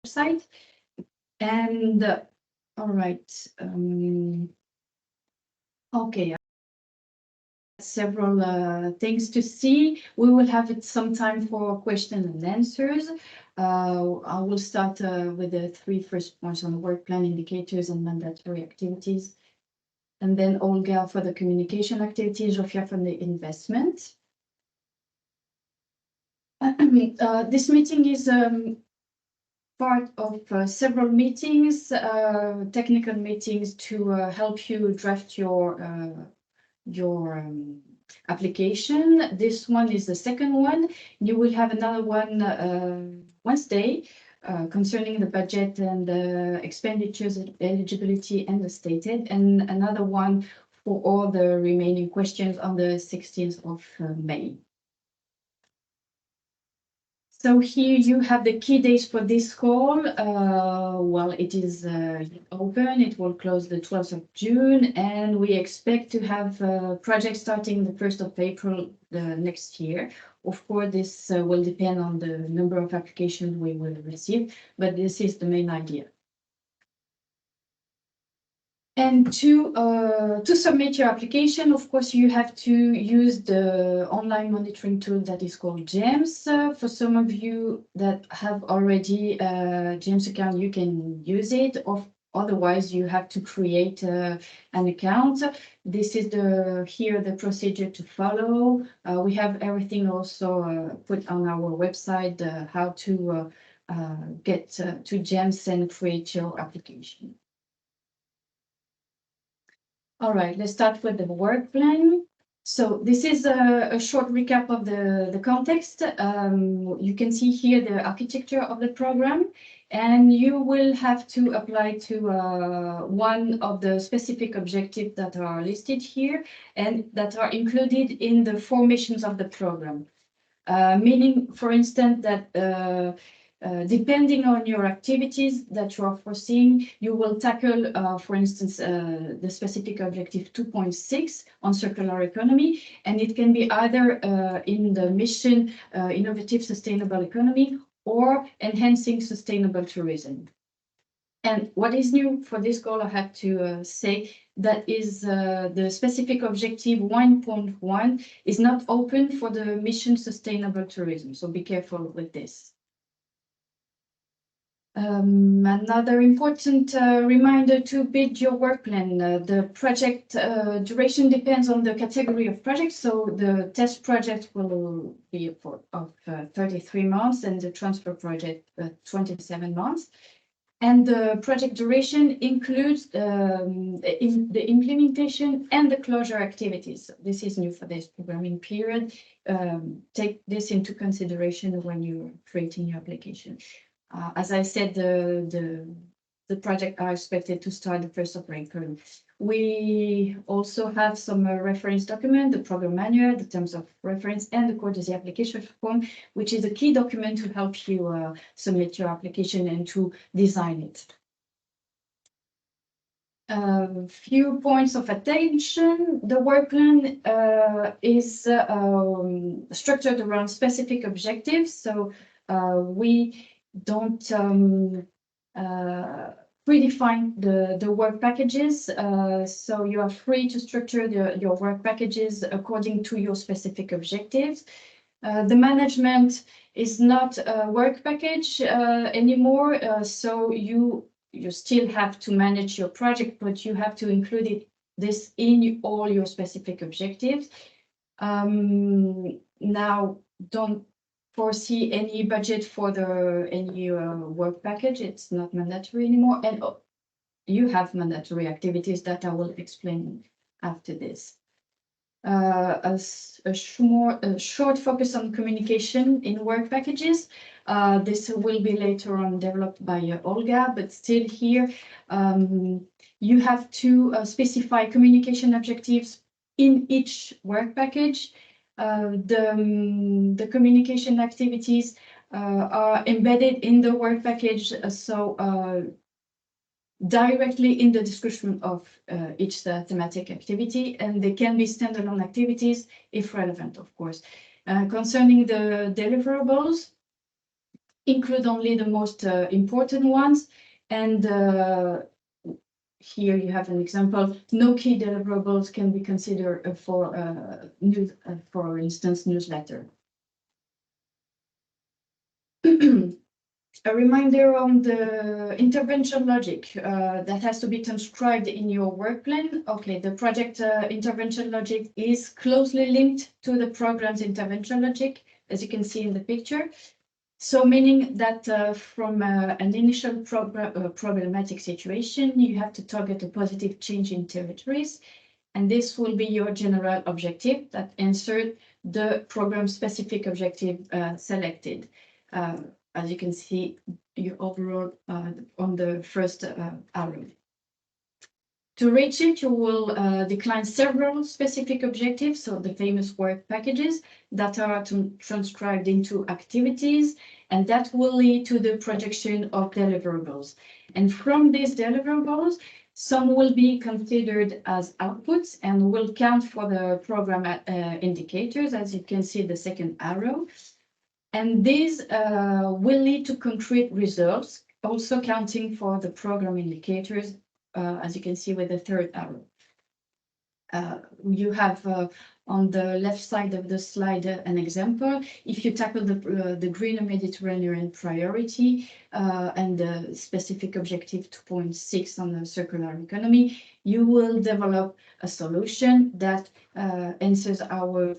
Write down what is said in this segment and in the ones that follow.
website. And all right, okay. Several things to see. We will have some time for questions and answers. I will start with the three first points on work plan, indicators, and mandatory activities. And then Olga for the communication activities, Zofia for the investment. This meeting is part of several meetings, technical meetings to help you draft your application. This one is the second one. You will have another one Wednesday concerning the budget and the expenditures, eligibility, and the stated, and another one for all the remaining questions on the 16th of May. So here you have the key dates for this call. Well, it is open. It will close the 12th of June, and we expect to have projects starting the 1st of April next year. Of course, this will depend on the number of applications we will receive, but this is the main idea. And to submit your application, of course, you have to use the online monitoring tool that is called GEMS. For some of you that have already a GEMS account, you can use it. Otherwise, you have to create an account. This is the procedure to follow. We have everything also put on our website, how to get to GEMS and create your application. All right, let's start with the work plan. So this is a short recap of the context. You can see here the architecture of the program, and you will have to apply to one of the specific objectives that are listed here and that are included in the four missions of the program. Meaning, for instance, that depending on your activities that you are foreseeing, you will tackle, for instance, the specific objective 2.6 on circular economy, and it can be either in the mission innovative sustainable economy or enhancing sustainable tourism. And what is new for this goal, I have to say, that is the specific objective 1.1 is not open for the mission sustainable tourism, so be careful with this. Another important reminder to build your work plan. The project duration depends on the category of project. So the test project will be of 33 months and the transfer project 27 months. And the project duration includes the implementation and the closure activities. So this is new for this programming period. Take this into consideration when you're creating your application. As I said, the project are expected to start the 1st of April. We also have some reference document, the program manual, the terms of reference, and the courtesy application form, which is a key document to help you submit your application and to design it. A few points of attention. The work plan is structured around specific objectives. So we don't predefine the work packages, so you are free to structure your work packages according to your specific objectives. The management is not a work package anymore, so you still have to manage your project, but you have to include this in all your specific objectives. Now, don't foresee any budget for any work package. It's not mandatory anymore, and you have mandatory activities that I will explain after this. A short focus on communication in work packages. This will be later on developed by Olga, but still here you have to specify communication objectives in each work package. The communication activities are embedded in the work package, so directly in the description of each thematic activity, and they can be standalone activities if relevant, of course. Concerning the deliverables, include only the most important ones. And here you have an example. No key deliverables can be considered for instance, newsletter. A reminder on the intervention logic that has to be transcribed in your work plan. Okay, the project intervention logic is closely linked to the program's intervention logic, as you can see in the picture. So meaning that from an initial problematic situation, you have to target a positive change in territories. And this will be your general objective that answered the program-specific objective selected. As you can see, your overall on the first arrow. To reach it, you will decline several specific objectives, so the famous work packages that are transcribed into activities, and that will lead to the projection of deliverables. And from these deliverables, some will be considered as outputs and will count for the program indicators, as you can see the second arrow. And these will lead to concrete results, also counting for the program indicators, as you can see with the third arrow. You have on the left side of the slide an example. If you tackle the greener Mediterranean priority and the specific objective 2.6 on the circular economy, you will develop a solution that answers our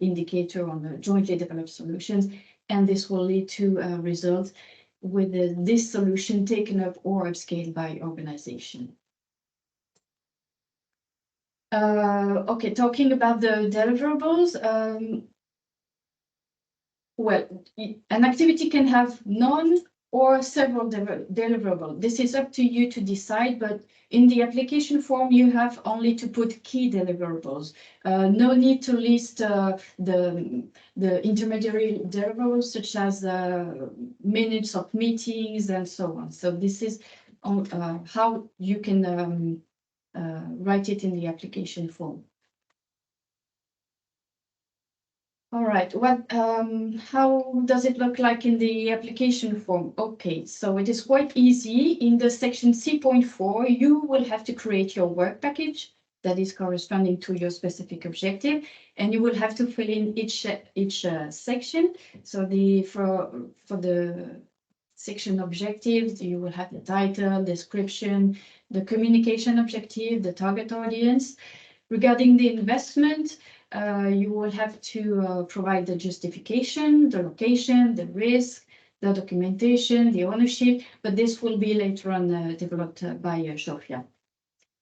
indicator on the jointly developed solutions, and this will lead to results with this solution taken up or upscaled by organization. Okay, talking about the deliverables, well, an activity can have none or several deliverables. This is up to you to decide, but in the application form, you have only to put key deliverables. No need to list the intermediary deliverables, such as minutes of meetings and so on. So this is how you can write it in the application form. All right, how does it look like in the application form? Okay, so it is quite easy. In the section C.4, you will have to create your work package that is corresponding to your specific objective, and you will have to fill in each section. So for the section objectives, you will have the title, description, the communication objective, the target audience. Regarding the investment, you will have to provide the justification, the location, the risk, the documentation, the ownership, but this will be later on developed by Sofia.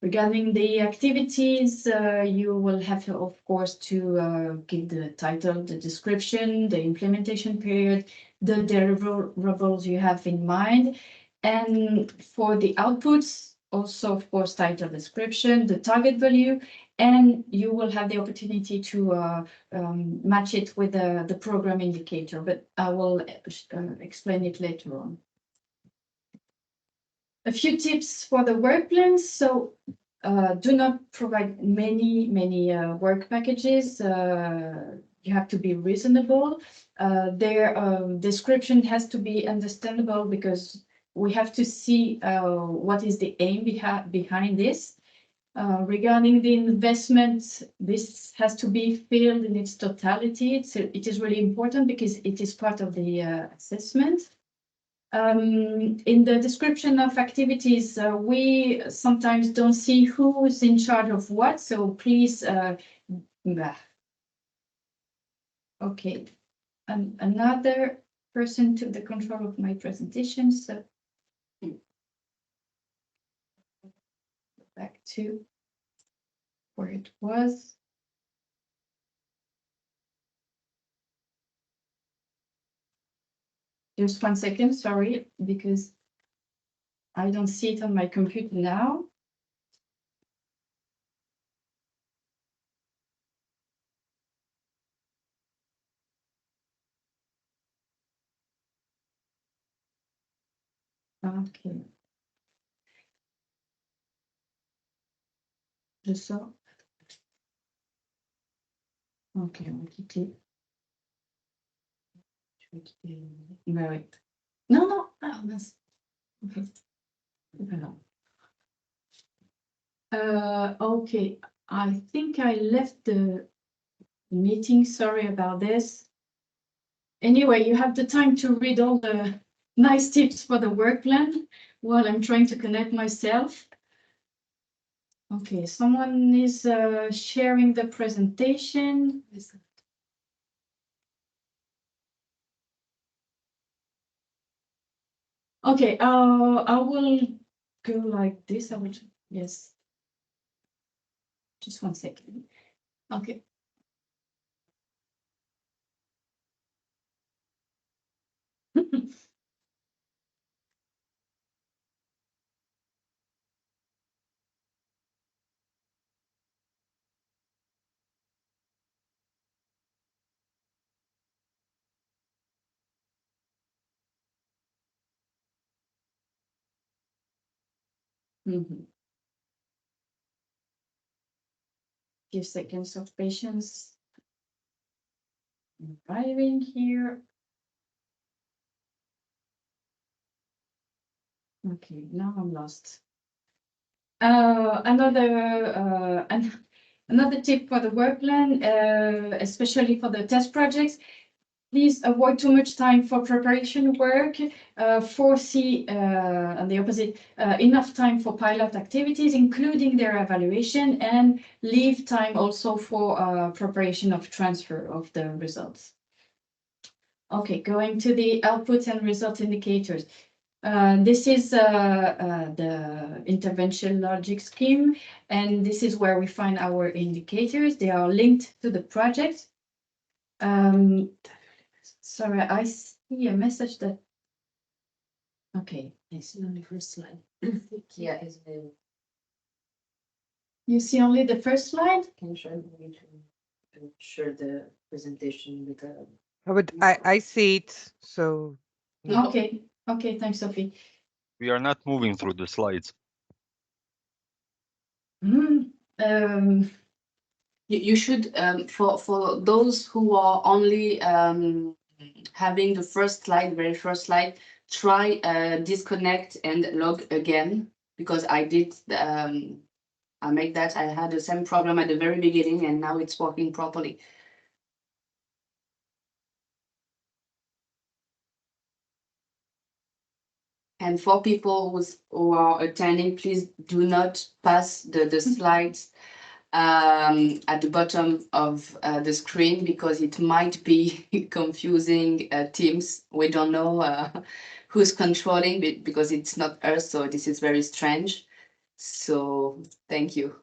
Regarding the activities, you will have, of course, to give the title, the description, the implementation period, the deliverables you have in mind. And for the outputs, also, of course, title, description, the target value, and you will have the opportunity to match it with the program indicator, but I will explain it later on. A few tips for the work plans. So do not provide many work packages. You have to be reasonable. Their description has to be understandable because we have to see what is the aim behind this. Regarding the investment, this has to be filled in its totality. It is really important because it is part of the assessment. In the description of activities, we sometimes don't see who is in charge of what, so please, okay, another person took the control of my presentation, so back to where it was. Just 1 second, sorry, because I don't see it on my computer now. Okay. Je sors. Ok, on va quitter. Je vais quitter. Bah oui. No. Oh, that's okay. Okay, I think I left the meeting. Sorry about this. Anyway, you have the time to read all the nice tips for the work plan while I'm trying to connect myself. Okay, someone is sharing the presentation. Okay, I will go like this. I will, yes. Just 1 second. Okay. Few seconds of patience. I'm arriving here. Okay, now I'm lost. Another tip for the work plan, especially for the test projects. Please avoid too much time for preparation work. Foresee, on the opposite, enough time for pilot activities, including their evaluation, and leave time also for preparation of transfer of the results. Okay, going to the output and result indicators. This is the intervention logic scheme, and this is where we find our indicators. They are linked to the project. Sorry, I see a message that. Okay, It's on the first slide. Yeah, it's the. You see only the first slide? Can you show me to share the presentation with the. But I see it, so. Okay, okay, thanks, Sophie. We are not moving through the slides. You should, for those who are only having the first slide, very first slide, try disconnect and log again, because I did, I make that, I had the same problem at the very beginning and now it's working properly. And for people who are attending, please do not pass the slides at the bottom of the screen, because it might be confusing Teams. We don't know who's controlling it, because it's not us, so this is very strange. So thank you.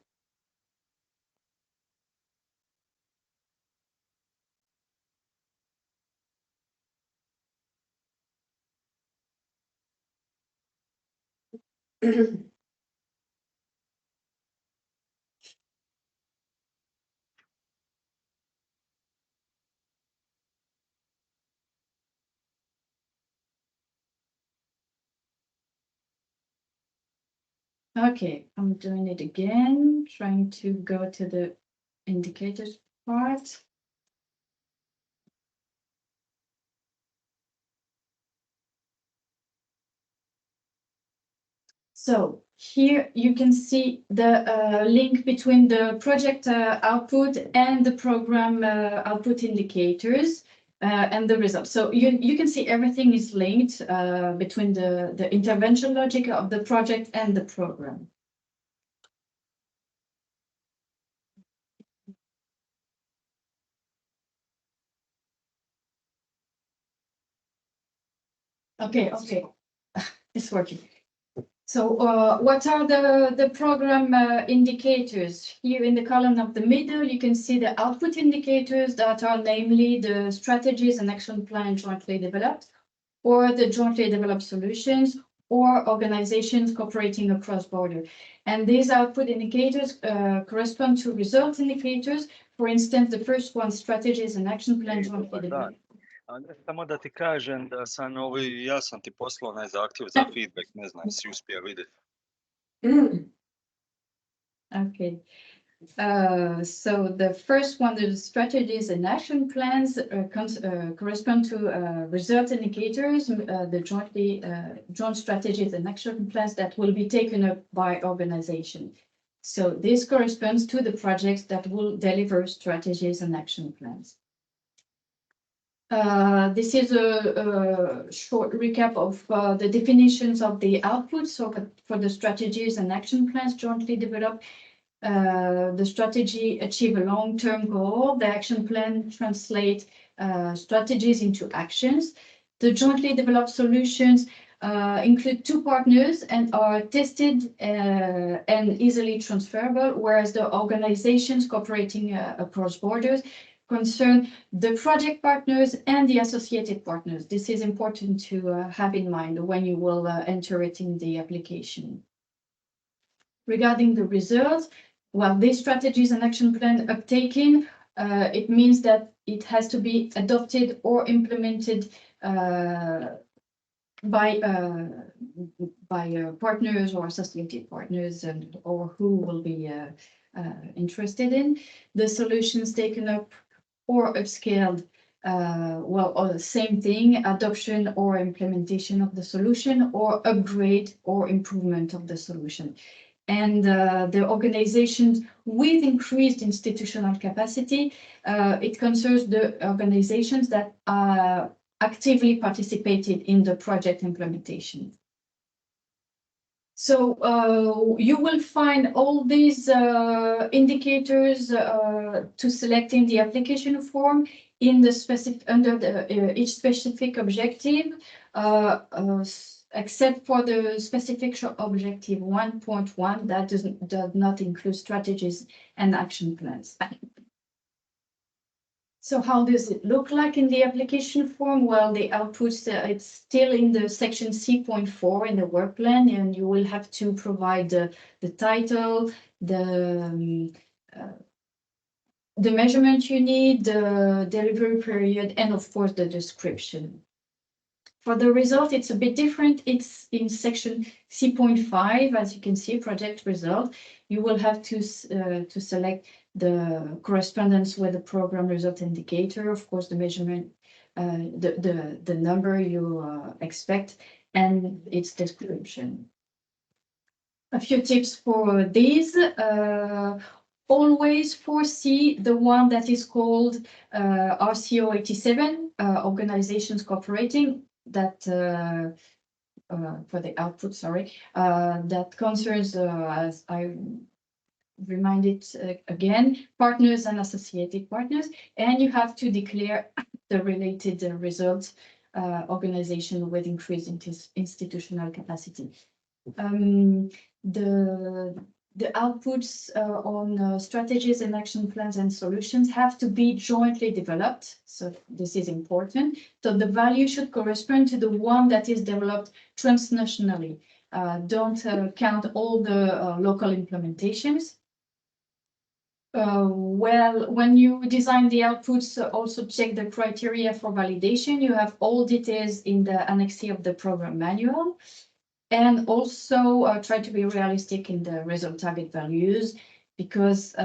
Okay, I'm doing it again, trying to go to the indicators part. So here you can see the link between the project output and the program output indicators and the results. So you can see everything is linked between the intervention logic of the project and the program. Okay, it's working. So what are the program indicators? Here in the column of the middle, you can see the output indicators that are namely the strategies and action plan jointly developed, or the jointly developed solutions, or organizations cooperating across border. And these output indicators correspond to result indicators. For instance, the first one, strategies and action plan jointly developed. Samo da ti kažem da sam ja sam ti poslao onaj zahtjev za feedback, ne znam, si uspio vidjeti. Okay. So the first one, the strategies and action plans correspond to result indicators, the joint strategies and action plans that will be taken up by organization. So this corresponds to the projects that will deliver strategies and action plans. This is a short recap of the definitions of the outputs. So for the strategies and action plans jointly developed, the strategy achieve a long-term goal. The action plan translate strategies into actions. The jointly developed solutions include two partners and are tested and easily transferable, whereas the organizations cooperating across borders concern the project partners and the associated partners. This is important to have in mind when you will enter it in the application. Regarding the results, well, these strategies and action plan uptaken, it means that it has to be adopted or implemented by partners or associated partners and or who will be interested in. The solutions taken up or upscaled, well, or the same thing, adoption or implementation of the solution, or upgrade or improvement of the solution. And the organizations with increased institutional capacity, it concerns the organizations that actively participated in the project implementation. So you will find all these indicators to select in the application form in the specific under the each specific objective, except for the specific objective 1.1 that does not include strategies and action plans. So how does it look like in the application form? Well, the outputs, it's still in the section C.4 in the work plan, and you will have to provide the title, the measurement you need, the delivery period, and of course the description. For the result, it's a bit different. It's in section C.5, as you can see, project result. You will have to select the correspondence with the program result indicator, of course, the measurement, the number you expect, and its description. A few tips for these. Always foresee the one that is called RCO 87, organizations cooperating, that for the output, sorry, that concerns, as I remind it again, partners and associated partners, and you have to declare the related results, organization with increased institutional capacity. The outputs on strategies and action plans and solutions have to be jointly developed. So this is important. So the value should correspond to the one that is developed transnationally. Don't count all the local implementations. Well, when you design the outputs, also check the criteria for validation. You have all details in the Annex C of the program manual. And also try to be realistic in the result target values, because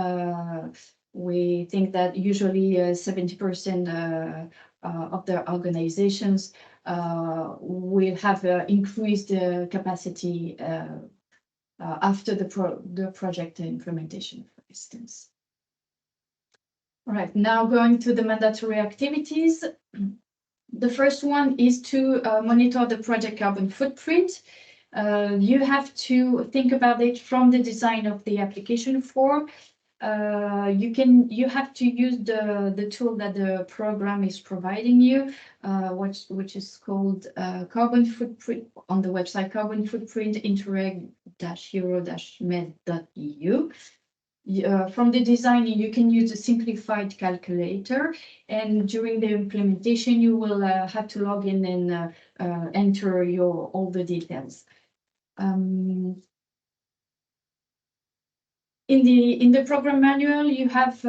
we think that usually 70% of the organizations will have increased capacity after the project implementation, for instance. All right, now going to the mandatory activities. The first one is to monitor the project carbon footprint. You have to think about it from the design of the application form. You have to use the tool that the program is providing you, which is called carbon footprint on the website carbon footprint interreg-euro-med.eu. From the design, you can use a simplified calculator, and during the implementation, you will have to log in and enter all the details. In the program manual, you have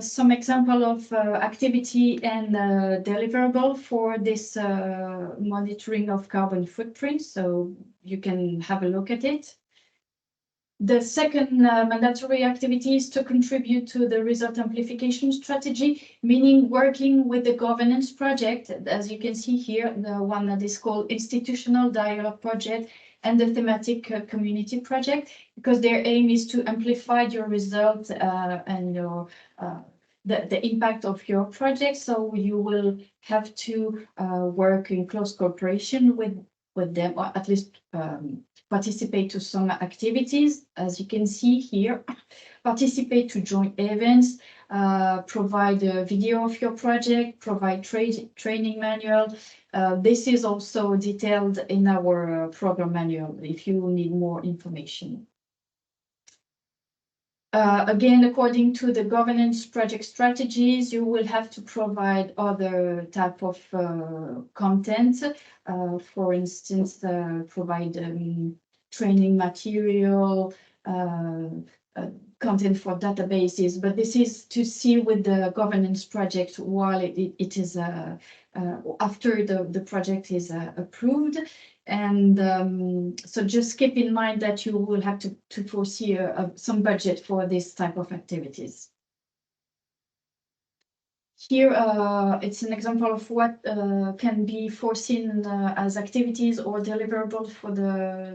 some example of activity and deliverable for this monitoring of carbon footprint, so you can have a look at it. The second mandatory activity is to contribute to the result amplification strategy, meaning working with the governance project, as you can see here, the one that is called institutional dialogue project and the thematic community project, because their aim is to amplify your results and your the impact of your project. So you will have to work in close cooperation with them, or at least participate to some activities, as you can see here, participate to joint events, provide a video of your project, provide training manual. This is also detailed in our program manual if you need more information. Again, according to the governance project strategies, you will have to provide other type of content. For instance, provide training material, content for databases, but this is to see with the governance project while it is after the project is approved. And so just keep in mind that you will have to foresee some budget for this type of activities. Here, it's an example of what can be foreseen as activities or deliverables for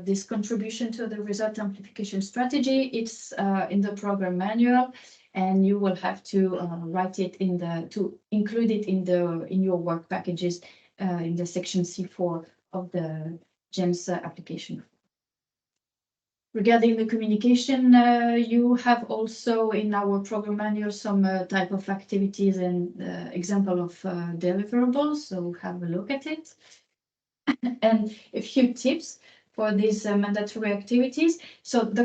this contribution to the result amplification strategy. It's in the program manual, and you will have to write it to include it in your work packages in the section C4 of the GEMS application. Regarding the communication, you have also in our program manual some type of activities and example of deliverables, so have a look at it. And a few tips for these mandatory activities. So the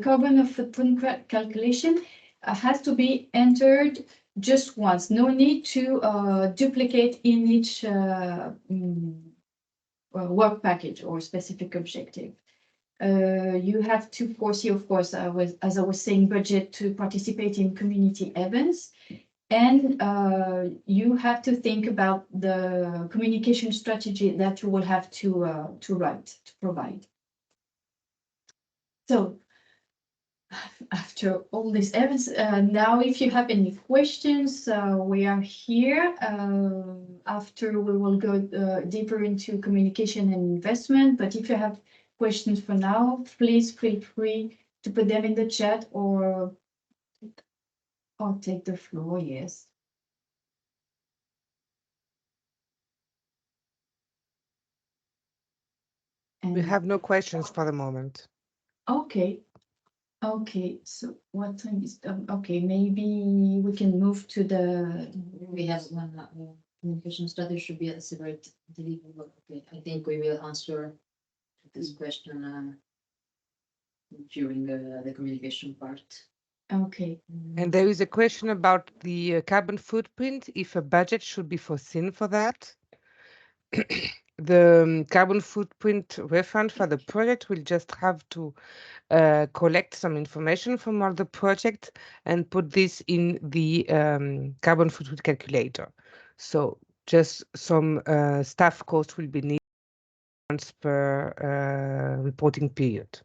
carbon footprint calculation has to be entered just once. No need to duplicate in each work package or specific objective. You have to foresee, of course, as I was saying, budget to participate in community events. And you have to think about the communication strategy that you will have to provide. So after all these events, now if you have any questions, we are here. After we will go deeper into communication and investment, but if you have questions for now, please feel free to put them in the chat or take the floor, yes. We have no questions for the moment. Okay. Okay, so what time is okay, maybe we can move to the. We have one communication strategy should be a separate deliverable. Okay, I think we will answer this question during the communication part. Okay. And there is a question about the carbon footprint, if a budget should be foreseen for that. The carbon footprint reference for the project will just have to collect some information from all the project and put this in the carbon footprint calculator. So just some staff cost will be needed once per reporting period.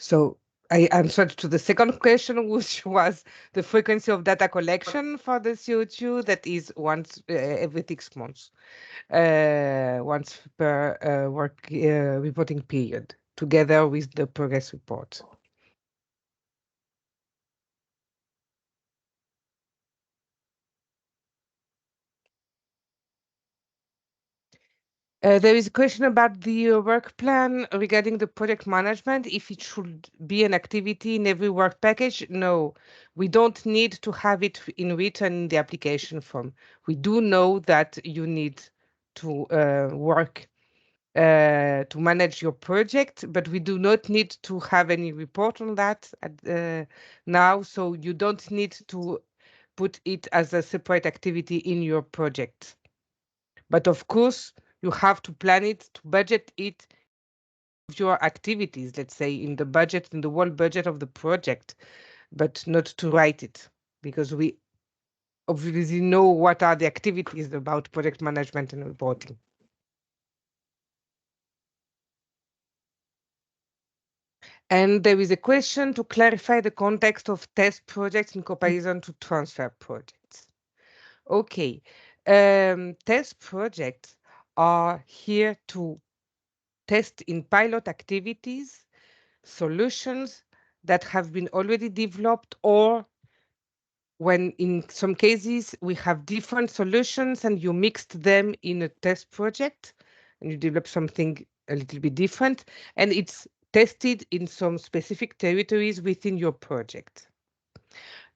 So I answered to the second question, which was the frequency of data collection for the CO2. That is once every 6 months, once per work reporting period, together with the progress report. There is a question about the work plan regarding the project management, if it should be an activity in every work package. No, we don't need to have it in written in the application form. We do know that you need to work to manage your project, but we do not need to have any report on that now, so you don't need to put it as a separate activity in your project. But of course, you have to plan it, to budget it of your activities, let's say in the budget, in the whole budget of the project, but not to write it, because we obviously know what are the activities about project management and reporting. And there is a question to clarify the context of test projects in comparison to transfer projects. Okay, test projects are here to test in pilot activities solutions that have been already developed, or when in some cases we have different solutions and you mixed them in a test project and you develop something a little bit different, and it's tested in some specific territories within your project.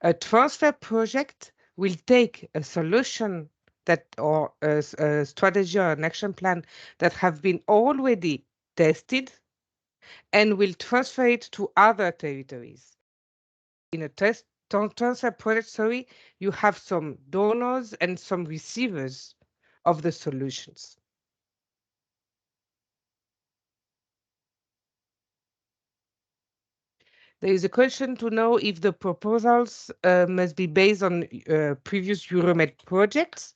A transfer project will take a solution that, or a strategy or an action plan that have been already tested and will transfer it to other territories. In a transfer project, sorry, you have some donors and some receivers of the solutions. There is a question to know if the proposals must be based on previous Euromed projects.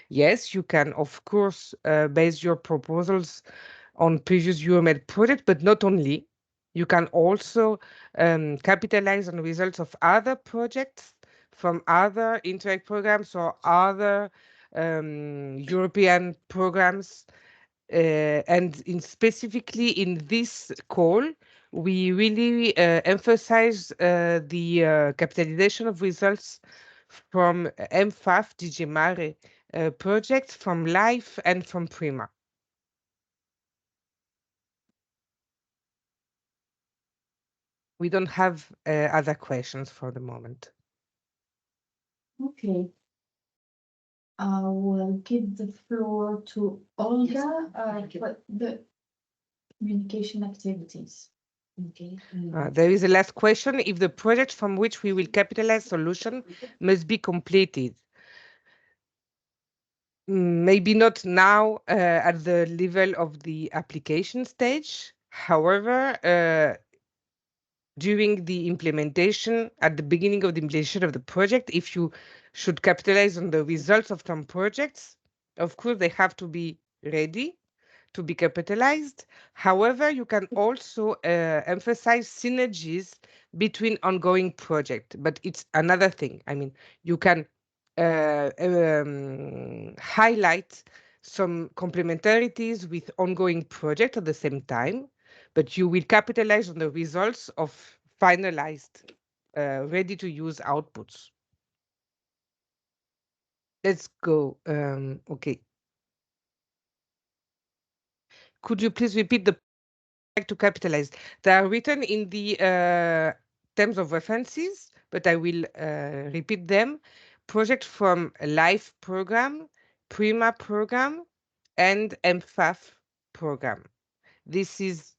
Yes, you can, of course, base your proposals on previous Euromed projects, but not only. You can also capitalize on results of other projects from other Interreg programs or other European programs. And specifically in this call, we really emphasize the capitalization of results from MFAF, DG Mare projects, from LIFE and from PRIMA. We don't have other questions for the moment. Okay. I will give the floor to Olga for the communication activities. Okay. There is a last question. If the project from which we will capitalize solution must be completed. Maybe not now at the level of the application stage. However, during the implementation, at the beginning of the implementation of the project, if you should capitalize on the results of some projects, of course, they have to be ready to be capitalized. However, you can also emphasize synergies between ongoing projects, but it's another thing. I mean, you can highlight some complementarities with ongoing projects at the same time, but you will capitalize on the results of finalized, ready-to-use outputs. Let's go. Okay. Could you please repeat the to capitalize? They are written in the terms of references, but I will repeat them. Project from LIFE program, PRIMA program, and MFAF program. This is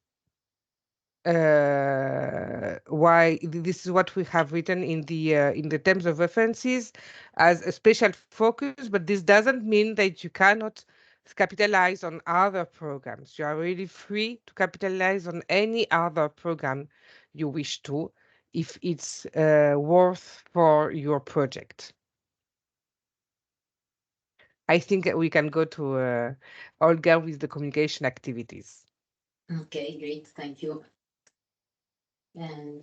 why this is what we have written in the terms of references as a special focus, but this doesn't mean that you cannot capitalize on other programs. You are really free to capitalize on any other program you wish to, if it's worth for your project. I think we can go to Olga with the communication activities. Okay, great, thank you. And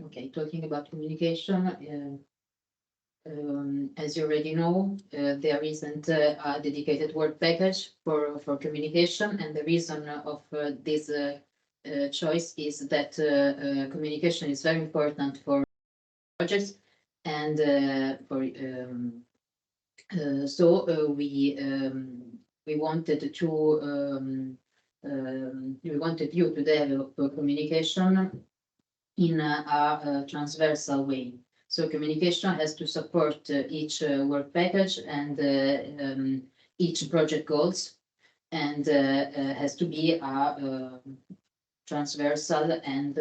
okay, talking about communication, as you already know, there isn't a dedicated work package for communication, and the reason of this choice is that communication is very important for projects, and we wanted to we wanted you to develop communication in a transversal way. So communication has to support each work package and each project goals, and has to be a transversal and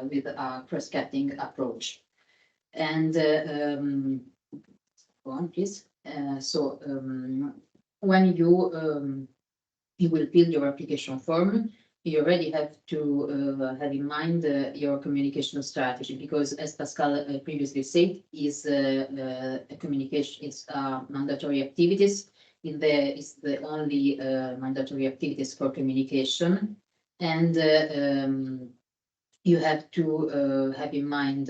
with a cross-cutting approach. And go on, please. When you will fill your application form, you already have to have in mind your communication strategy, because as Pascal previously said, is communication is mandatory activities. It's the only mandatory activities for communication, and you have to have in mind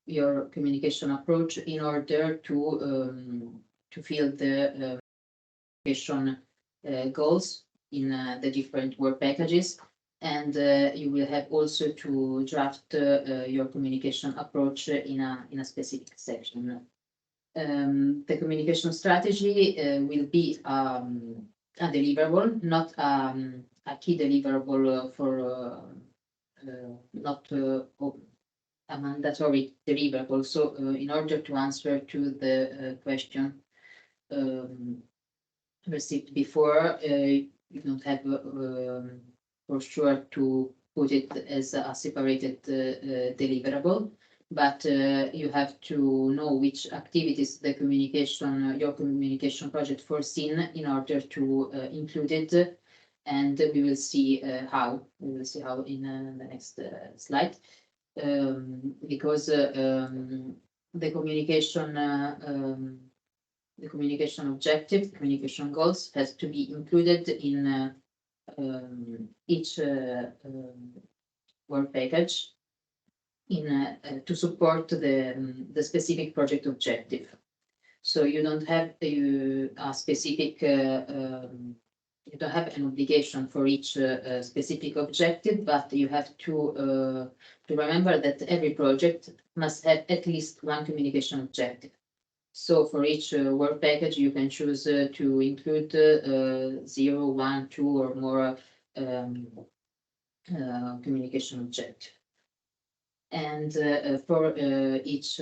your communication approach in order to fill the communication goals in the different work packages. And you will have also to draft your communication approach in a specific section. The communication strategy will be a deliverable, not a key deliverable for not a mandatory deliverable. So in order to answer to the question received before, you don't have for sure to put it as a separated deliverable, but you have to know which activities the communication, your communication project foreseen in order to include it. And we will see how. We will see how in the next slide. Because the communication objective, communication goals has to be included in each work package in to support the specific project objective. So you don't have a specific you don't have an obligation for each specific objective, but you have to remember that every project must have at least one communication objective. So for each work package, you can choose to include 0, 1, 2, or more communication objective. And for each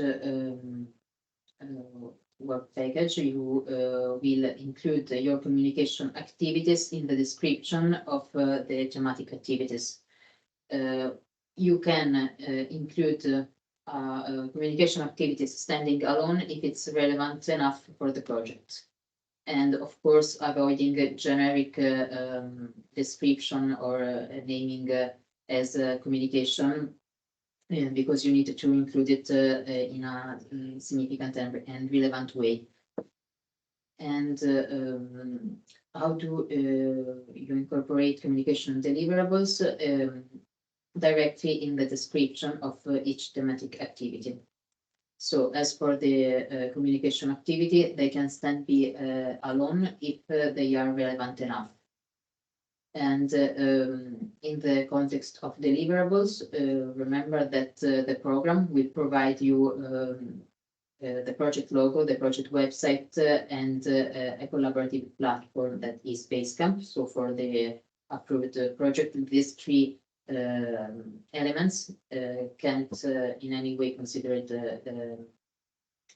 work package, you will include your communication activities in the description of the thematic activities. You can include communication activities standing alone if it's relevant enough for the project. And of course, avoiding a generic description or naming as communication, because you need to include it in a significant and relevant way. And how do you incorporate communication deliverables directly in the description of each thematic activity? So as for the communication activity, they can stand be alone if they are relevant enough. And in the context of deliverables, remember that the program will provide you the project logo, the project website, and a collaborative platform that is Basecamp. So for the approved project, these three elements can't in any way consider it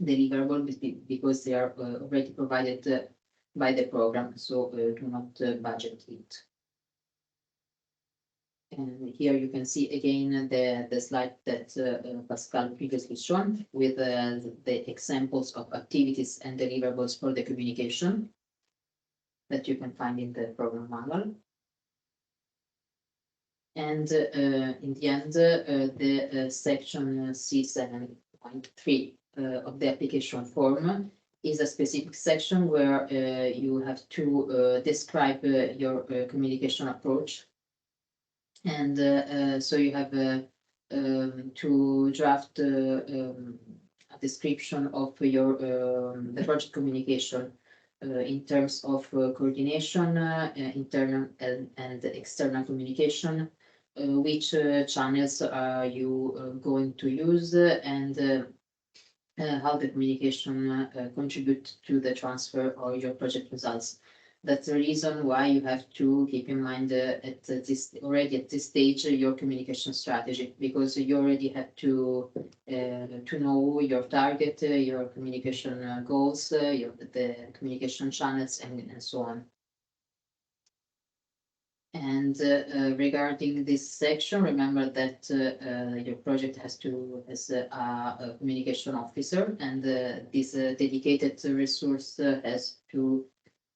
deliverable because they are already provided by the program. So do not budget it. And here you can see again the slide that Pascal previously shown with the examples of activities and deliverables for the communication that you can find in the program manual. And in the end, the section C7.3 of the application form is a specific section where you have to describe your communication approach. And so you have to draft a description of your the project communication in terms of coordination, internal and external communication, which channels are you going to use, and how the communication contribute to the transfer of your project results. That's the reason why you have to keep in mind at this stage your communication strategy, because you already have to know your target, your communication goals, the communication channels, and so on. And regarding this section, remember that your project has a communication officer, and this dedicated resource has to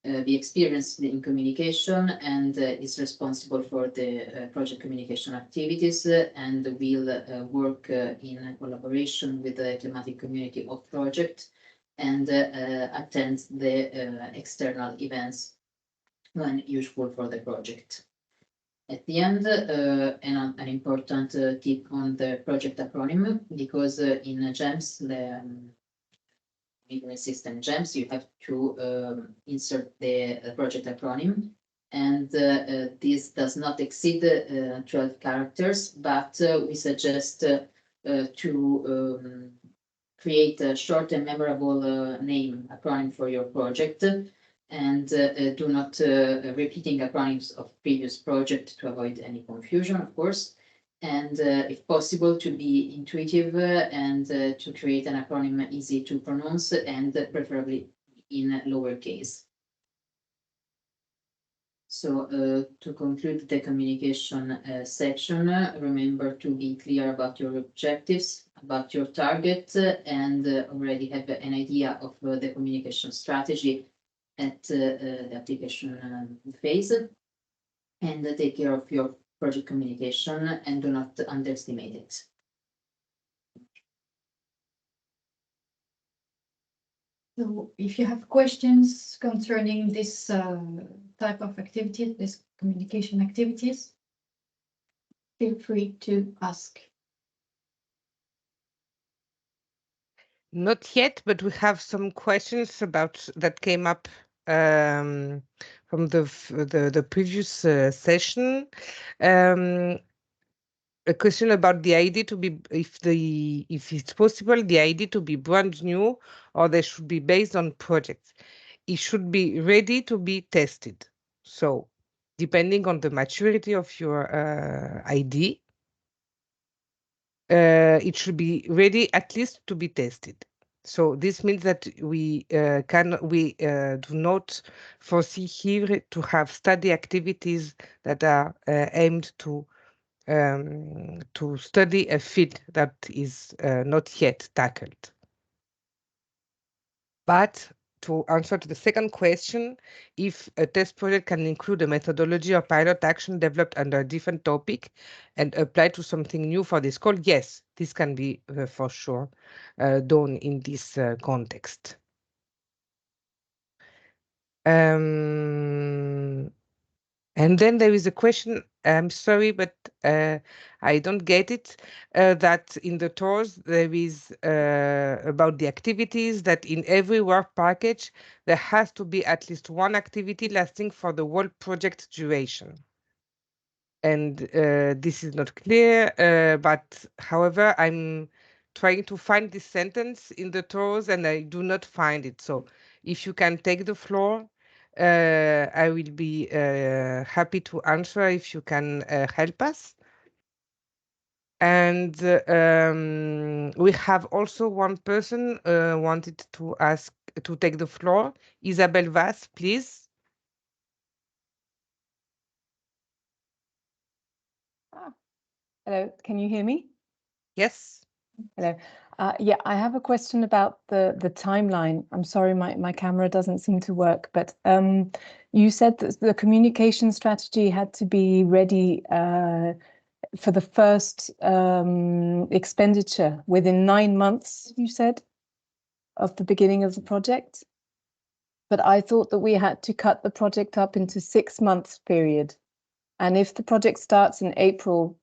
be experienced in communication and is responsible for the project communication activities, and will work in collaboration with the thematic community of project, and attend the external events when useful for the project. At the end, an important tip on the project acronym, because in GEMS, the management system GEMS, you have to insert the project acronym, and this does not exceed 12 characters, but we suggest to create a short and memorable name acronym for your project, and do not repeating acronyms of previous project to avoid any confusion, of course. And if possible, to be intuitive and to create an acronym easy to pronounce, and preferably in lowercase. So to conclude the communication section, remember to be clear about your objectives, about your target, and already have an idea of the communication strategy at the application phase, and take care of your project communication and do not underestimate it. So if you have questions concerning this type of activity, this communication activities, feel free to ask. Not yet, but we have some questions about that came up from the previous session. A question about the idea to be, if it's possible, the idea to be brand new, or they should be based on projects. It should be ready to be tested. So depending on the maturity of your ID, it should be ready at least to be tested. So this means that we do not foresee here to have study activities that are aimed to study a field that is not yet tackled. But to answer to the second question, if a test project can include a methodology or pilot action developed under a different topic and applied to something new for this call, yes, this can be for sure done in this context. And then there is a question, I'm sorry, but I don't get it, that in the tours there is about the activities, that in every work package, there has to be at least one activity lasting for the whole project duration. And this is not clear, but however, I'm trying to find this sentence in the tours and I do not find it. So if you can take the floor, I will be happy to answer if you can help us. And we have also one person wanted to ask to take the floor. Isabel Vaz, please. Hello, can you hear me? Yes. Hello. Yeah, I have a question about the timeline. I'm sorry, my camera doesn't seem to work, but you said that the communication strategy had to be ready for the first expenditure within 9 months, you said, of the beginning of the project. But I thought that we had to cut the project up into 6 months period. And if the project starts in April,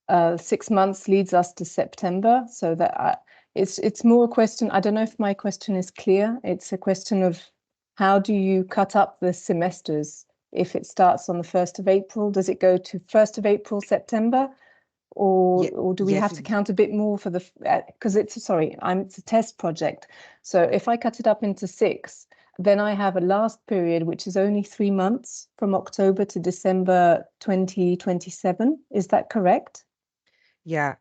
6 months leads us to September. So that it's more a question. I don't know if my question is clear. It's a question of how do you cut up the semesters? If it starts on the 1st of April, does it go to 1st of April, September? Or do we have to count a bit more for the, because it's a test project. So if I cut it up into 6, then I have a last period, which is only 3 months from October to December 2027. Is that correct? Yeah,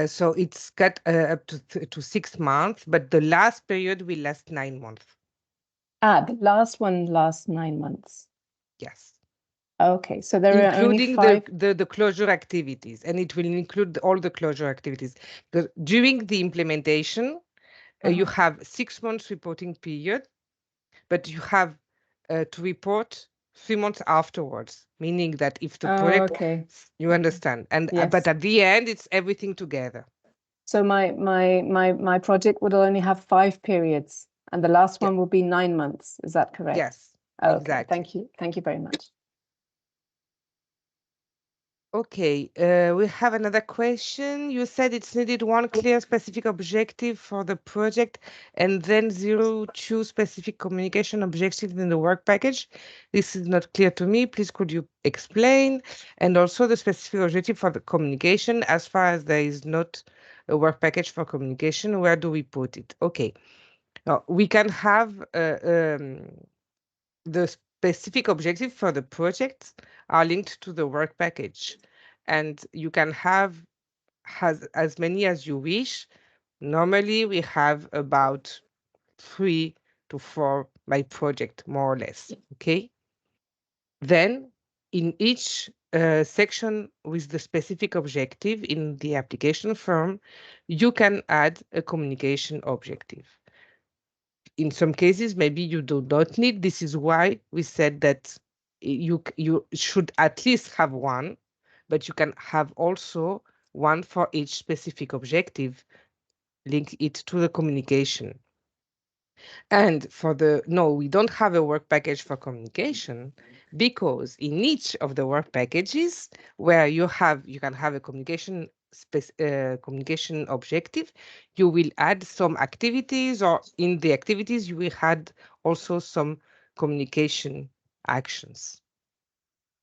so it's cut up to 6 months, but the last period will last 9 months. The last one lasts 9 months. Yes. Okay, so there are only 5. Including the closure activities, and it will include all the closure activities. During the implementation, you have 6 months reporting period, but you have to report 3 months afterwards, meaning that if the project, okay, you understand, and yes. but at the end, it's everything together. So my project would only have 5 periods, and the last one will be 9 months. Is that correct? Yes, Okay, exactly. thank you very much. Okay, we have another question. You said it's needed one clear specific objective for the project and then 2 specific communication objectives in the work package. This is not clear to me. Please could you explain? And also the specific objective for the communication, as far as there is not a work package for communication, where do we put it? Okay, now we can have the specific objective for the project are linked to the work package, and you can have as many as you wish. Normally, we have about 3 to 4 by project, more or less. Okay. Then, in each section with the specific objective in the application form, you can add a communication objective. In some cases, maybe you do not need. This is why we said that you should at least have one, but you can have also one for each specific objective, link it to the communication. And for no, we don't have a work package for communication, because in each of the work packages where you can have a communication communication objective, you will add some activities, or in the activities you will add also some communication actions.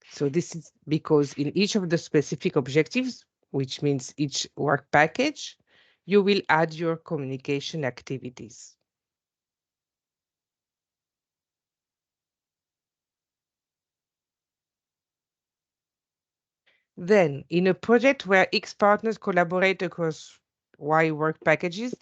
So this is because in each of the specific objectives, which means each work package, you will add your communication activities. Then, in a project where X partners collaborate across Y work packages,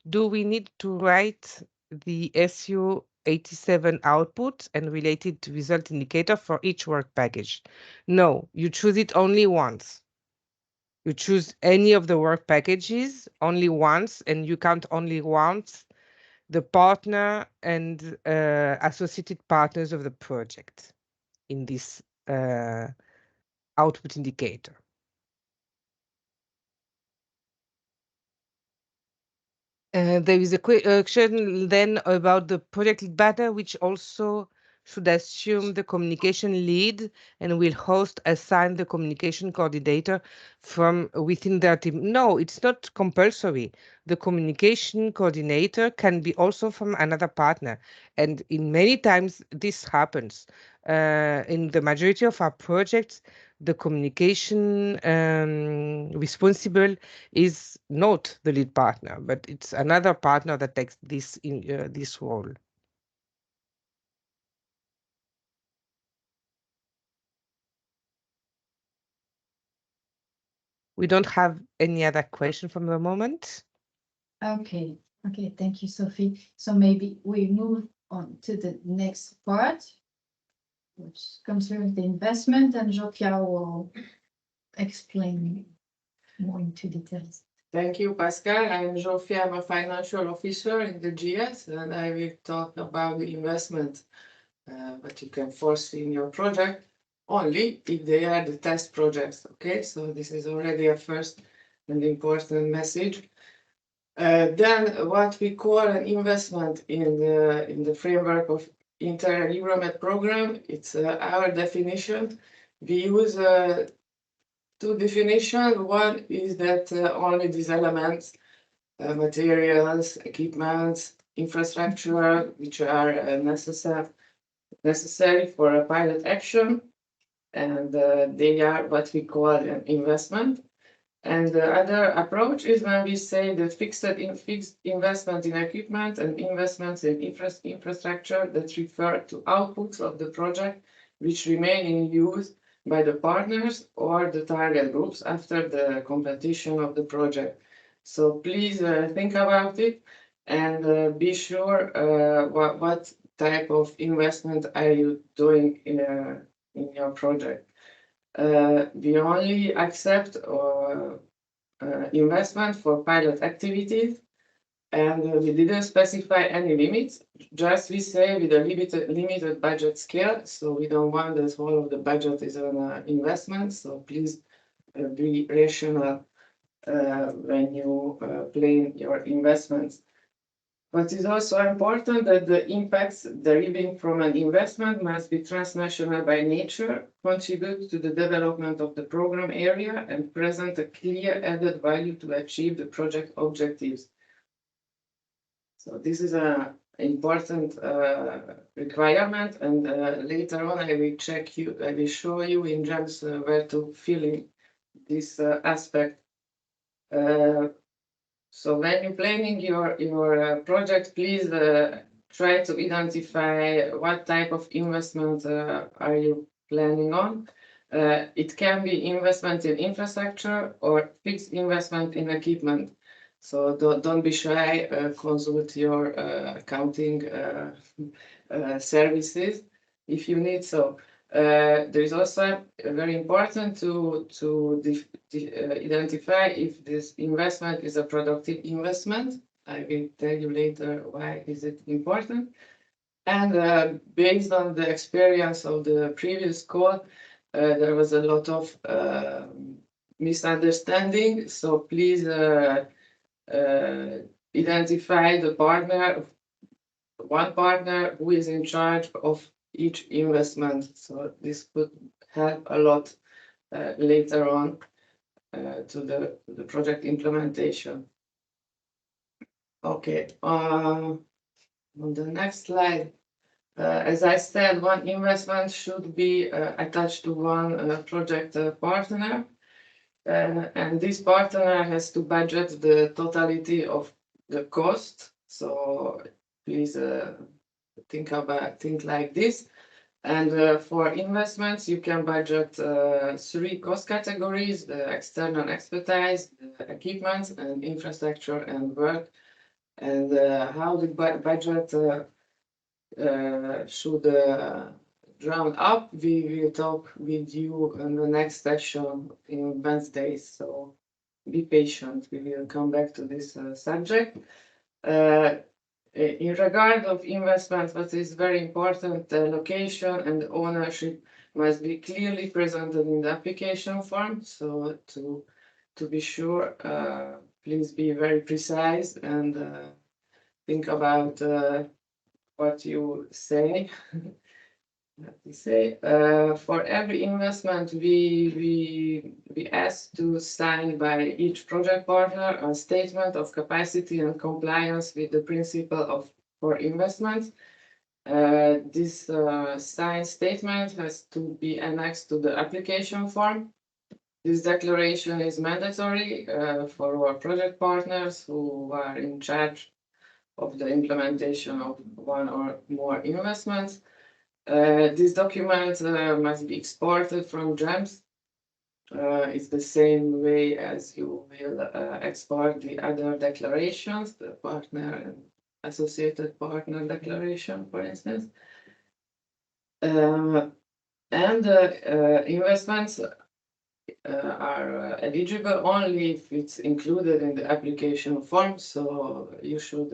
do we need to write the SU 87 output and related result indicator for each work package? No, you choose it only once. You choose any of the work packages only once, and you count only once the partner and associated partners of the project in this output indicator. There is a question then about the project lead partner, which also should assume the communication lead and will assign the communication coordinator from within their team. No, it's not compulsory. The communication coordinator can be also from another partner. And in many times this happens. In the majority of our projects, the communication responsible is not the lead partner, but it's another partner that takes this role. We don't have any other question from the moment. Okay, thank you, Sophie. So maybe we move on to the next part, which concerns the investment, and Jean-Pierre will explain more into details. Thank you, Pascal. I'm Jean-Pierre, I'm a financial officer in the GS, and I will talk about the investment that you can foresee in your project only if they are the test projects. Okay, so this is already a first and important message. Then what we call an investment in the framework of Inter-Euromed program, it's our definition. We use two definitions. One is that only these elements, materials, equipment, infrastructure, which are necessary for a pilot action, and they are what we call an investment. And the other approach is when we say that fixed investment in equipment and investments in infrastructure that refer to outputs of the project which remain in use by the partners or the target groups after the completion of the project. So please think about it and be sure what type of investment are you doing in your project. We only accept investment for pilot activities, and we didn't specify any limits. Just we say with a limited budget scale, so we don't want that all of the budget is on investment. So please be rational when you plan your investments. But it's also important that the impacts deriving from an investment must be transnational by nature, contribute to the development of the program area, and present a clear added value to achieve the project objectives. So this is an important requirement, and later on I will show you in GEMS where to fill in this aspect. So when you're planning your project, please try to identify what type of investment are you planning on. It can be investment in infrastructure or fixed investment in equipment. So don't be shy, consult your accounting services if you need so. There is also very important to identify if this investment is a productive investment. I will tell you later why is it important. And based on the experience of the previous call, there was a lot of misunderstanding. So please identify the partner, one partner who is in charge of each investment. So this could help a lot later on to the project implementation. Okay, on the next slide, as I said, one investment should be attached to one project partner. And this partner has to budget the totality of the cost. So please think like this. And for investments, you can budget 3 cost categories: the external expertise, the equipment, and infrastructure and work. And how the budget should round up, we will talk with you in the next session in Wednesday. So be patient, we will come back to this subject. In regard of investments, what is very important, the location and ownership must be clearly presented in the application form. So to be sure, please be very precise and think about what you say. For every investment, we ask to sign by each project partner a statement of capacity and compliance with the principle for investments. This signed statement has to be annexed to the application form. This declaration is mandatory for our project partners who are in charge of the implementation of one or more investments. This document must be exported from GEMS. It's the same way as you will export the other declarations, the partner and associated partner declaration, for instance. Investments are eligible only if it's included in the application form, so you should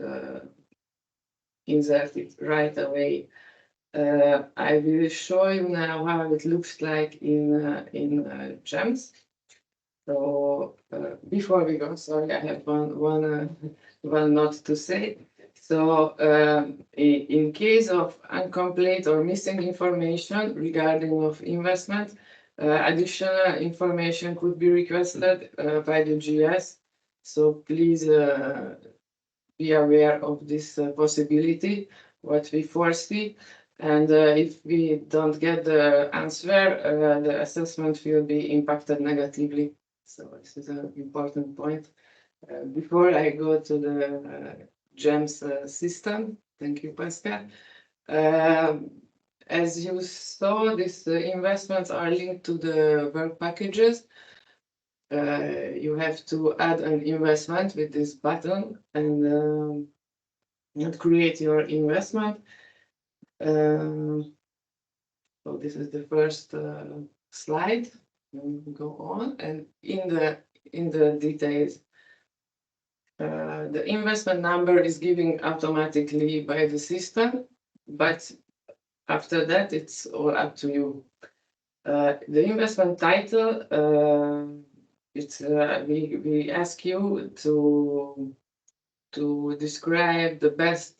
insert it right away. I will show you now how it looks like in GEMS. So before we go, sorry, I have one note to say. So in case of incomplete or missing information regarding of investment, additional information could be requested by the GS. So please be aware of this possibility, what we foresee. And if we don't get the answer, the assessment will be impacted negatively. So this is an important point. Before I go to the GEMS system, thank you, Pascal. As you saw, these investments are linked to the work packages. You have to add an investment with this button and create your investment. So this is the first slide. Go on, and in the details, the investment number is given automatically by the system, but after that it's all up to you. The investment title, we ask you to to describe the best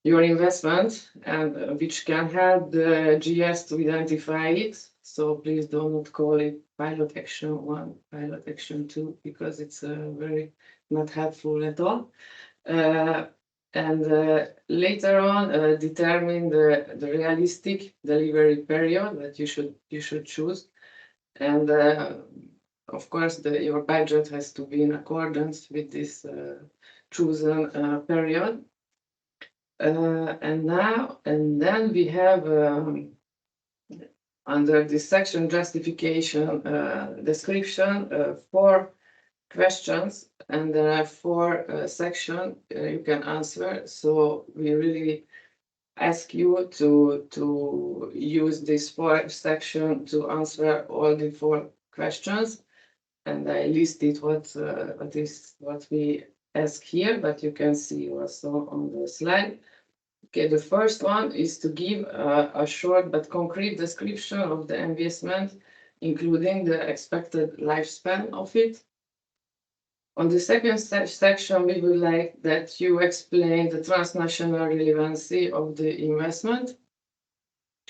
your investment and which can help the GS to identify it. So please do not call it pilot action 1, pilot action 2, because it's very not helpful at all. And later on, determine the realistic delivery period that you should choose. And of course, your budget has to be in accordance with this chosen period. And then we have under this section justification description 4 questions, and there are 4 sections you can answer. So we really ask you to use this 4 section to answer all the 4 questions. And I listed what we ask here, but you can see also on the slide. Okay, the first one is to give a short but concrete description of the investment, including the expected lifespan of it. On the second section, we would like that you explain the transnational relevancy of the investment.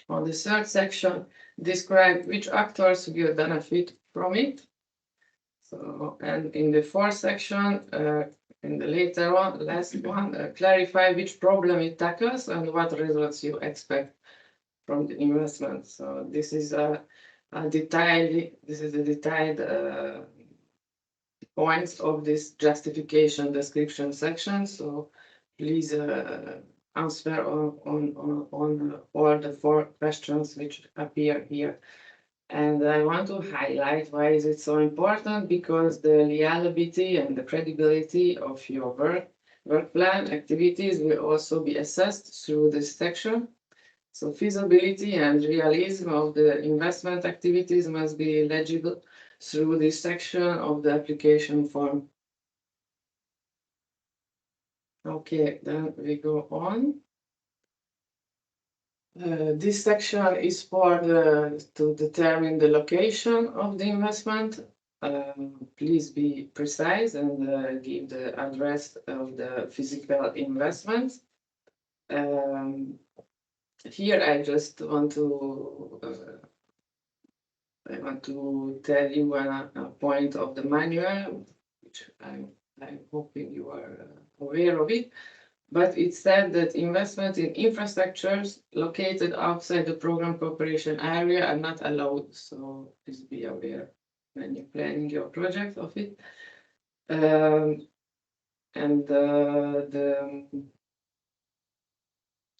On the third section, describe which actors will benefit from it. So, and in the fourth section, in the later one, last one, clarify which problem it tackles and what results you expect from the investment. So this is a detailed points of this justification description section. So please answer on all the 4 questions which appear here. And I want to highlight why is it so important, because the reliability and the credibility of your work plan activities will also be assessed through this section. So feasibility and realism of the investment activities must be legible through this section of the application form. Okay, then we go on. This section is for to determine the location of the investment. Please be precise and give the address of the physical investment. Here I just want to tell you a point of the manual, which I'm hoping you are aware of it. But it said that investment in infrastructures located outside the program cooperation area are not allowed. So please be aware when you're planning your project of it.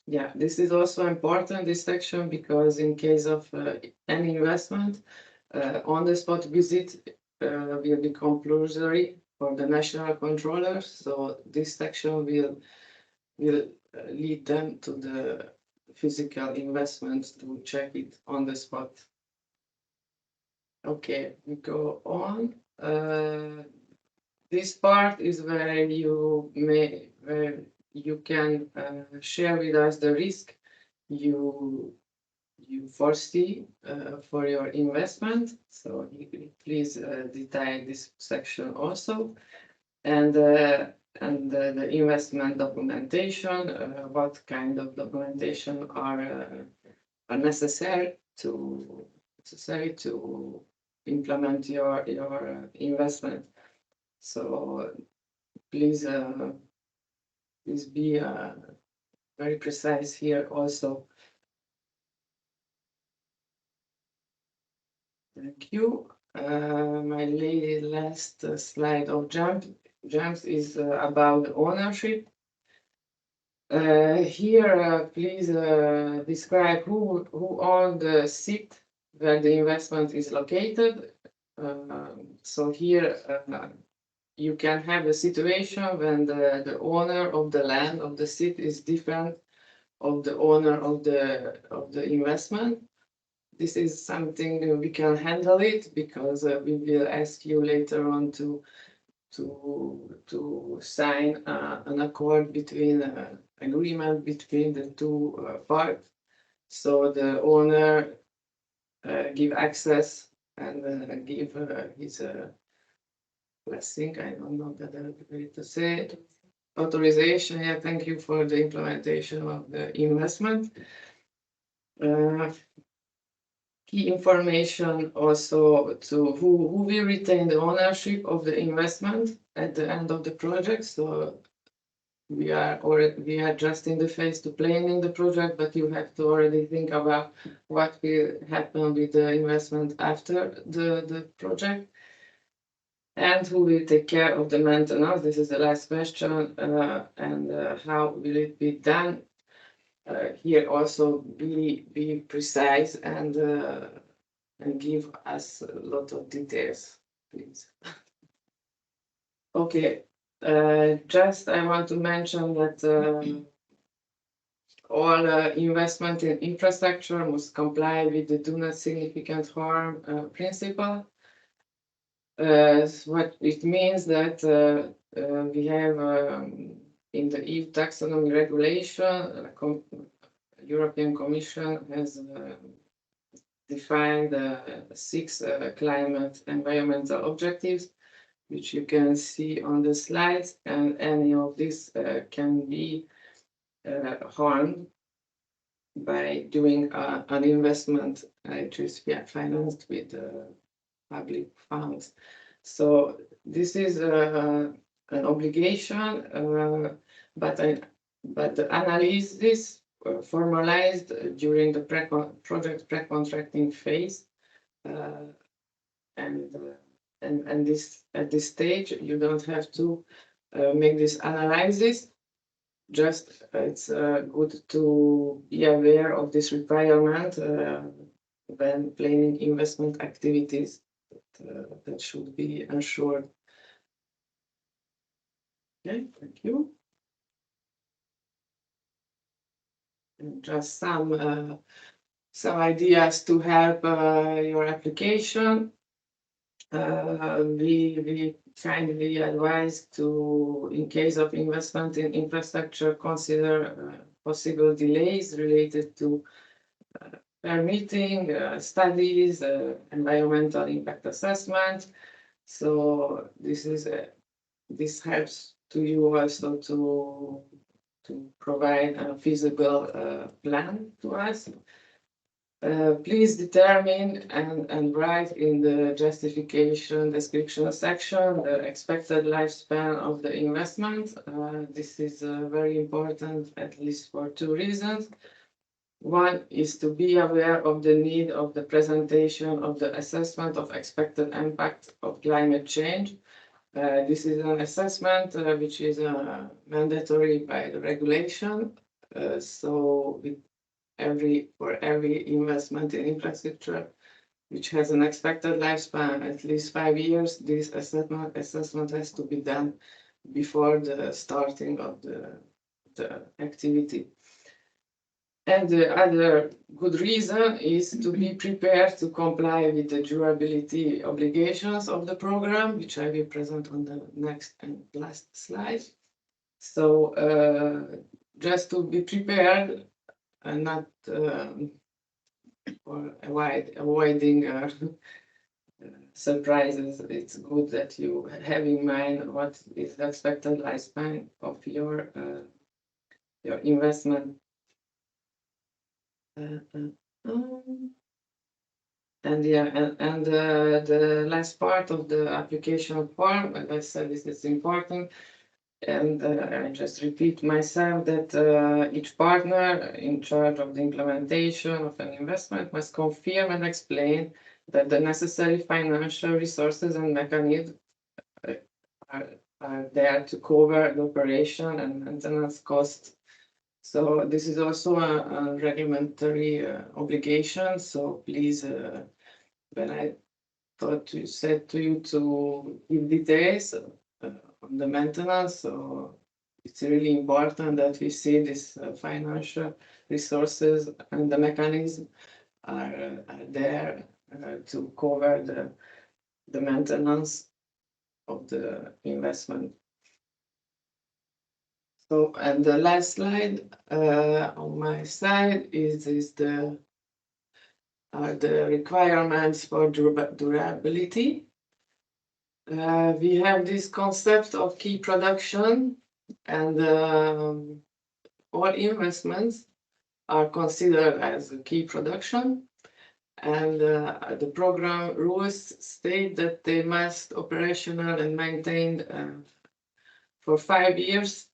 Yeah, this is also important, this section, because in case of any investment, on-the-spot visit will be compulsory for the national controllers. So this section will lead them to the physical investments to check it on the spot. Okay, we go on. This part is where you can share with us the risk you foresee for your investment. So please detail this section also. And the investment documentation, what kind of documentation are necessary to implement your investment. So please be very precise here also. Thank you. My last slide of jumps is about ownership. Here, please describe who owns the site where the investment is located. So here you can have a situation when the owner of the land of the site is different of the owner of the investment. This is something we can handle it, because we will ask you later on to sign an accord between agreement between the 2 parts. So the owner give access and give his blessing. I don't know the way to say it. authorization. Yeah, thank you for the implementation of the investment. Key information also to who will retain the ownership of the investment at the end of the project. So we are just in the phase to planning the project, but you have to already think about what will happen with the investment after the project. And who will take care of the maintenance? This is the last question. And how will it be done? Here also be precise and give us a lot of details, please. Okay, just I want to mention that all investment in infrastructure must comply with the do not significant harm principle. What it means that we have in the EU taxonomy regulation, European Commission has defined 6 climate environmental objectives, which you can see on the slides, and any of these can be harmed by doing an investment which is financed with public funds. So this is an obligation, but the analysis formalized during the project pre-contracting phase, and this at this stage you don't have to make this analysis. Just it's good to be aware of this requirement when planning investment activities that should be ensured. Okay, thank you. And just some ideas to help your application. We kindly advise to, in case of investment in infrastructure, consider possible delays related to permitting, studies, environmental impact assessment. So this helps to you also to provide a feasible plan to us. Please determine and write in the justification description section the expected lifespan of the investment. This is very important, at least for 2 reasons. One is to be aware of the need of the presentation of the assessment of expected impact of climate change. This is an assessment which is mandatory by the regulation. So for every investment in infrastructure which has an expected lifespan at least 5 years, this assessment has to be done before the starting of the activity. And the other good reason is to be prepared to comply with the durability obligations of the program, which I will present on the next and last slide. So just to be prepared and not or avoiding surprises, it's good that you have in mind what is the expected lifespan of your investment. And the last part of the application form, as I said, this is important. And I just repeat myself that each partner in charge of the implementation of an investment must confirm and explain that the necessary financial resources and mechanisms are there to cover the operation and maintenance costs. So this is also a regulatory obligation. So please, when I said to you to give details on the maintenance, so it's really important that we see this financial resources and the mechanism are there to cover the maintenance of the investment. So, and the last slide on my side is the requirements for durability. We have this concept of key production And all investments are considered as a key production. And the program rules state that they must operational and maintained for 5 years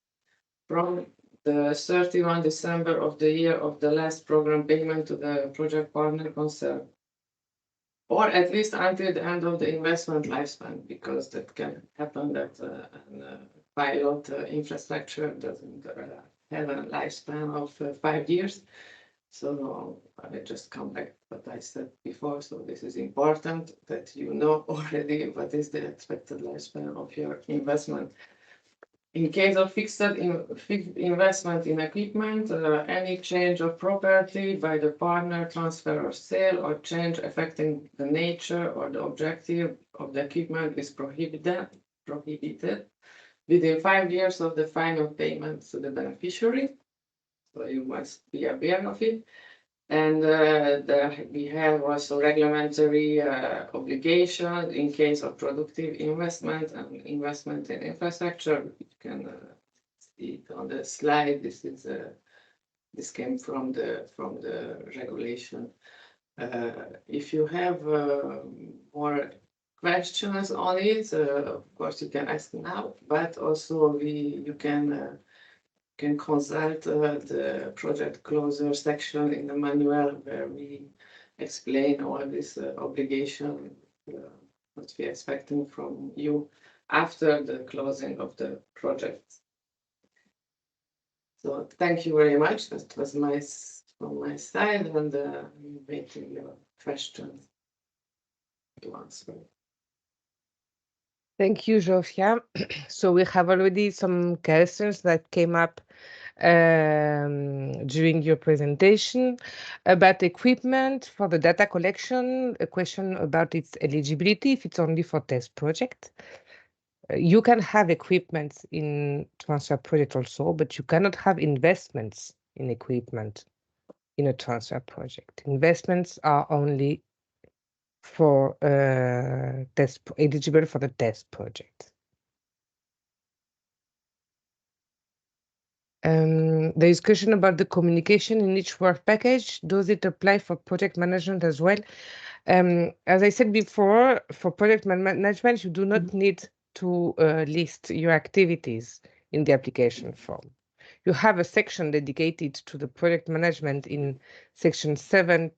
from the 31 December of the year of the last program payment to the project partner concerned, or at least until the end of the investment lifespan, because that can happen that a pilot infrastructure doesn't have a lifespan of 5 years. So I just come back to what I said before. So this is important that you know already what is the expected lifespan of your investment. In case of fixed investment in equipment, any change of property by the partner, transfer or sale, or change affecting the nature or the objective of the equipment is prohibited within 5 years of the final payment to the beneficiary. So you must be aware of it. And we have also regulatory obligations in case of productive investment and investment in infrastructure. You can see it on the slide. This came from the regulation. If you have more questions on it, of course you can ask now. But also you can consult the project closer section in the manual where we explain all this obligation, what we're expecting from you after the closing of the project. So thank you very much. That was from my side, and I'm waiting your questions to answer. Thank you, Zsófia. So we have already some questions that came up during your presentation about equipment for the data collection, a question about its eligibility, if it's only for test project. You can have equipment in transfer project also, but you cannot have investments in equipment in a transfer project. Investments are only for eligible for the test project. There is a question about the communication in each work package. Does it apply for project management as well? As I said before, for project management, you do not need to list your activities in the application form. You have a section dedicated to the project management in section 7.1,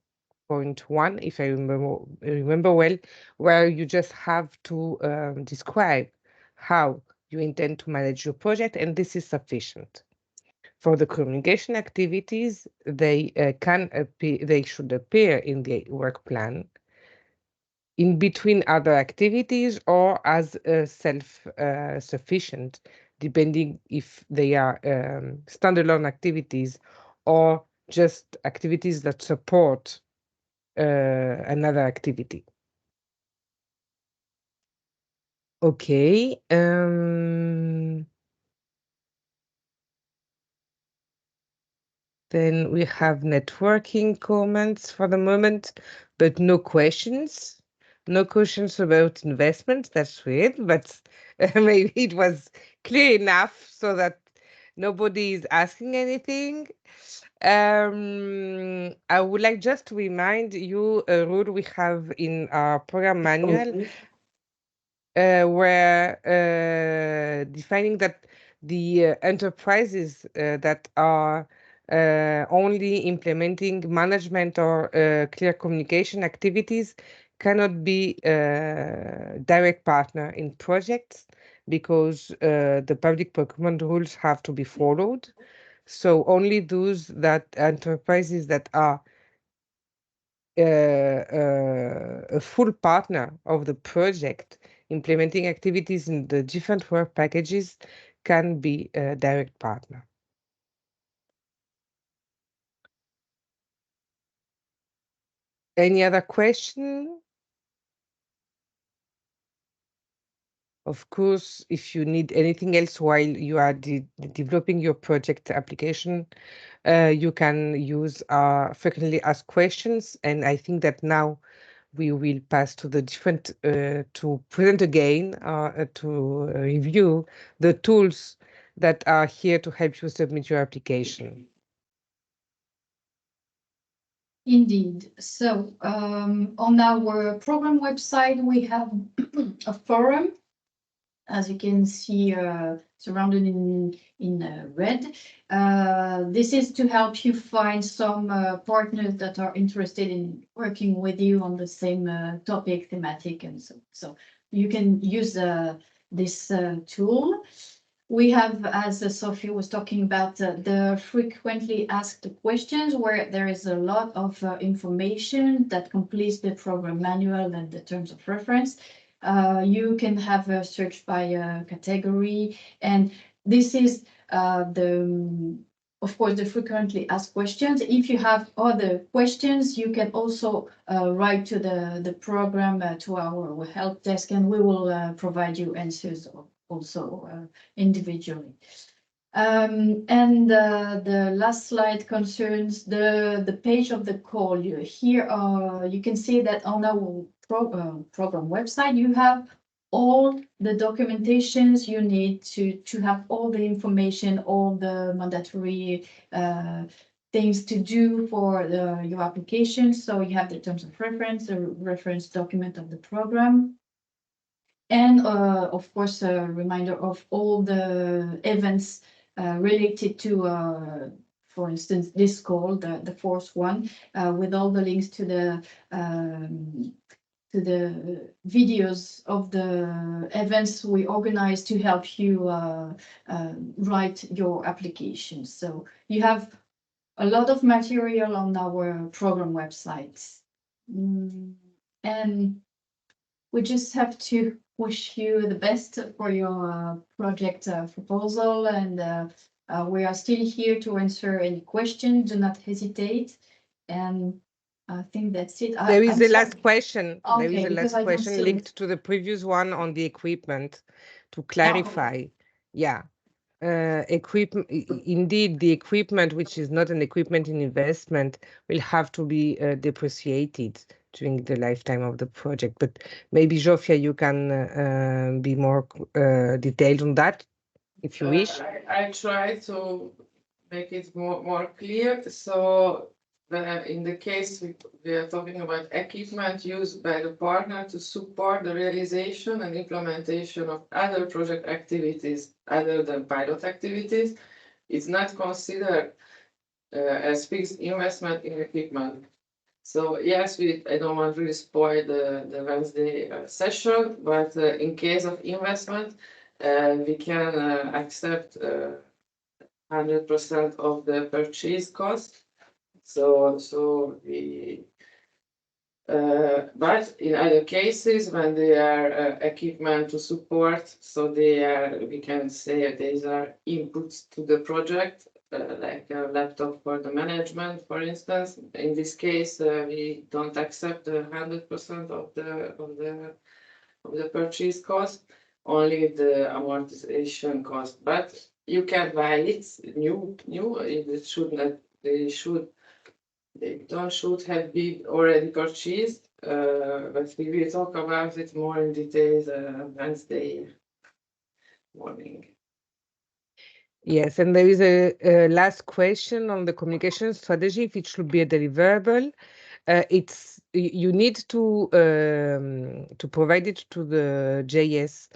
if I remember well, where you just have to describe how you intend to manage your project, and this is sufficient. For the communication activities, they should appear in the work plan in between other activities or as self-sufficient, depending if they are standalone activities or just activities that support another activity. Okay. Then we have networking comments for the moment, but no questions. No questions about investments. That's weird, but maybe it was clear enough so that nobody is asking anything. I would like just to remind you a rule we have in our program manual where defining that the enterprises that are only implementing management or clear communication activities cannot be direct partner in projects because the public procurement rules have to be followed. So only those enterprises that are a full partner of the project implementing activities in the different work packages can be a direct partner. Any other question? Of course, if you need anything else while you are developing your project application, you can use our frequently asked questions. And I think that now we will pass to the to present again, to review the tools that are here to help you submit your application. Indeed. So on our program website, we have a forum, as you can see, surrounded in red. This is to help you find some partners that are interested in working with you on the same topic, thematic, and so you can use this tool. We have, as Sophie was talking about, the frequently asked questions, where there is a lot of information that completes the program manual and the terms of reference. You can have a search by category, and this is of course, the frequently asked questions. If you have other questions, you can also write to the program, to our help desk, and we will provide you answers also individually. And the last slide concerns the page of the call. Here you can see that on our program website, you have all the documentations you need to have all the information, all the mandatory things to do for your application. So you have the terms of reference, the reference document of the program, and of course, a reminder of all the events related to, for instance, this call, the fourth one, with all the links to the videos of the events we organize to help you write your application. So you have a lot of material on our program websites. And we just have to wish you the best for your project proposal, and we are still here to answer any questions. Do not hesitate. And I think that's it. There is a last question. There is Okay, a because last I don't question see linked it. to the previous one on the equipment to clarify. Yeah. Equipment, indeed, the equipment, which is not an equipment in investment, will have to be depreciated during the lifetime of the project. But maybe, Zsofia, you can be more detailed on that, if you wish. I try to make it more clear. So in the case we are talking about equipment used by the partner to support the realization and implementation of other project activities other than pilot activities, it's not considered as fixed investment in equipment. So yes, I don't want to really spoil the Wednesday session, but in case of investment, we can accept 100% of the purchase cost. So we, but in other cases, when they are equipment to support, so we can say these are inputs to the project, like a laptop for the management, for instance. In this case, we don't accept 100% of the purchase cost, only the amortization cost. But you can buy it new. It should not. They should have been already purchased, but we will talk about it more in detail Wednesday morning. Yes, and there is a last question on the communication strategy, if it should be a deliverable. You need to provide it to the JS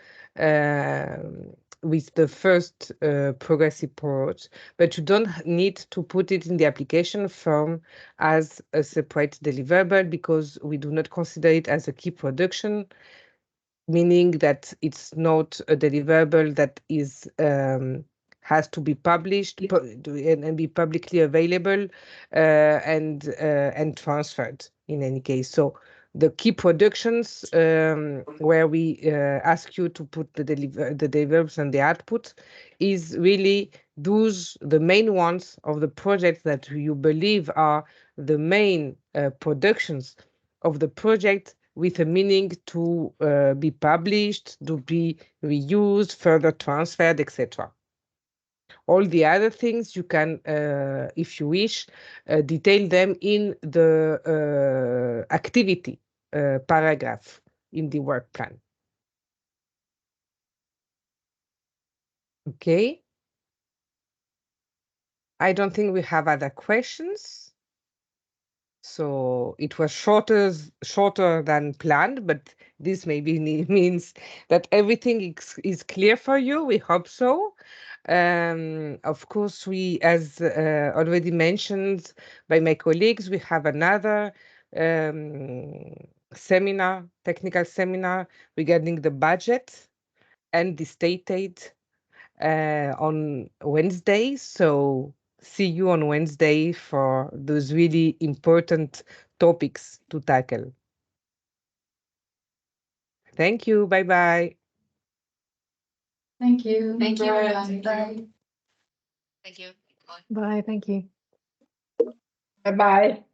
with the first progress report, but you don't need to put it in the application form as a separate deliverable, because we do not consider it as a key production, meaning that it's not a deliverable that is has to be published and be publicly available and transferred in any case. So the key productions where we ask you to put the deliverables and the output is really the main ones of the project that you believe are the main productions of the project, with a meaning to be published, to be reused, further transferred, etc. All the other things you can, if you wish, detail them in the activity paragraph in the work plan. Okay. I don't think we have other questions. So it was shorter than planned, but this maybe means that everything is clear for you. We hope so. Of course, we, as already mentioned by my colleagues, we have another seminar, technical seminar regarding the budget and the state aid on Wednesday. So see you on Wednesday for those really important topics to tackle. Thank you. Bye-bye. Thank you. Thank you. Bye. Bye. Thank you. Bye, thank you. Bye-bye.